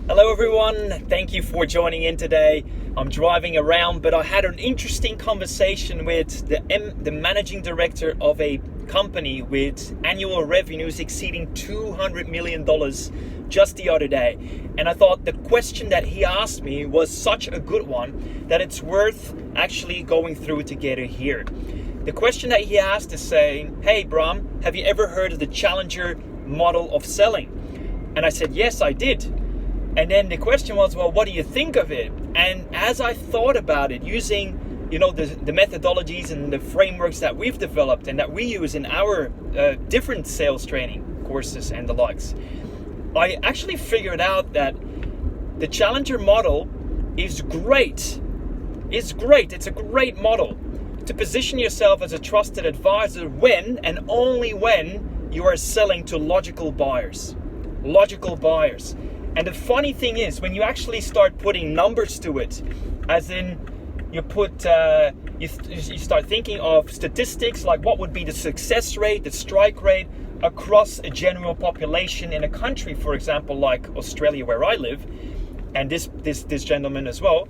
Hello everyone, thank you for joining in today. I'm driving around, but I had an interesting conversation with the managing director of a company with annual revenues exceeding $200 million just the other day. And I thought the question that he asked me was such a good one that it's worth actually going through together here. The question that he asked is saying, "Hey Bram, have you ever heard of the challenger model of selling?" And I said, "Yes, I did." And then the question was, well, what do you think of it? And as I thought about it, using the methodologies and the frameworks that we've developed and that we use in our different sales training courses and the likes, I actually figured out that the challenger model is great. It's great. It's a great model to position yourself as a trusted advisor when and only when you are selling to logical buyers. Logical buyers. And the funny thing is, when you actually start putting numbers to it, as in you start thinking of statistics like what would be the success rate, the strike rate across a general population in a country, for example, like Australia where I live, and this gentleman as well,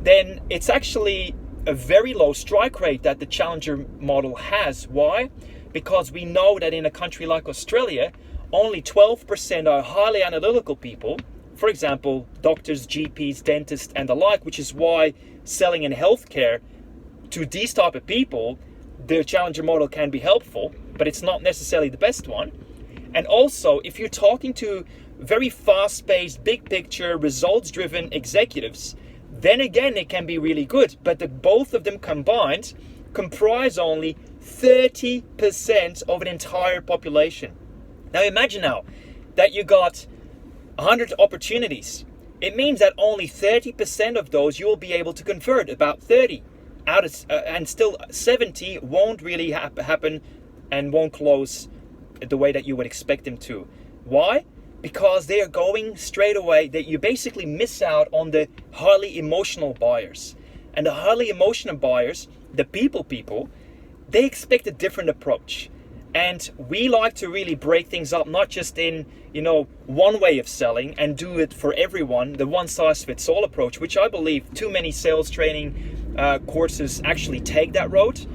then it's actually a very low strike rate that the challenger model has. Why? Because we know that in a country like Australia, only 12% are highly analytical people, for example, doctors, GPs, dentists, and the like, which is why selling in healthcare to these type of people, the challenger model can be helpful, but it's not necessarily the best one. And also, if you're talking to very fast-paced, big picture, results-driven executives, then again, it can be really good. But both of them combined comprise only 30% of an entire population. Now imagine now that you got 100 opportunities. It means that only 30% of those you will be able to convert, about 30 out of, and still 70 won't really happen and won't close the way that you would expect them to. Why? Because they are going straight away, that you basically miss out on the highly emotional buyers. And the highly emotional buyers, the people, they expect a different approach. And we like to really break things up, not just in, one way of selling and do it for everyone, the one size fits all approach, which I believe too many sales training courses actually take that road.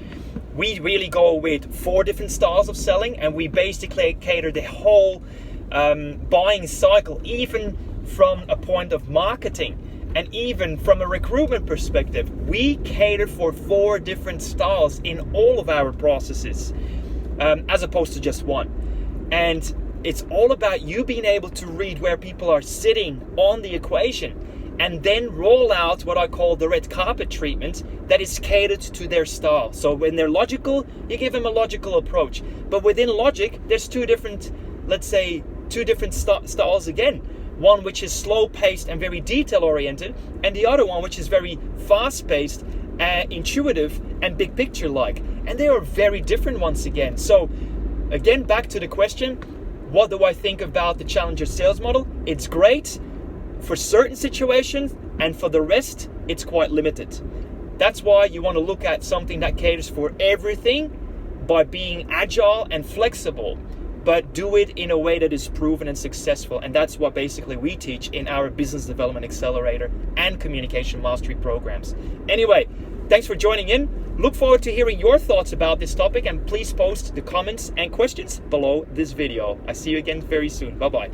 We really go with 4 different styles of selling, and we basically cater the whole buying cycle, even from a point of marketing and even from a recruitment perspective. We cater for 4 different styles in all of our processes. As opposed to just one. And it's all about you being able to read where people are sitting on the equation and then roll out what I call the red carpet treatment that is catered to their style. So when they're logical, you give them a logical approach. But within logic, there's two different styles again. One which is slow-paced and very detail-oriented, and the other one which is very fast-paced, intuitive, and big picture-like. And they are very different once again. So again, back to the question, what do I think about the challenger sales model? It's great for certain situations, and for the rest, it's quite limited. That's why you want to look at something that caters for everything by being agile and flexible, but do it in a way that is proven and successful. And that's what basically we teach in our Business Development Accelerator and Communication Mastery programs. Anyway, thanks for joining in. Look forward to hearing your thoughts about this topic, and please post the comments and questions below this video. I see you again very soon. Bye-bye.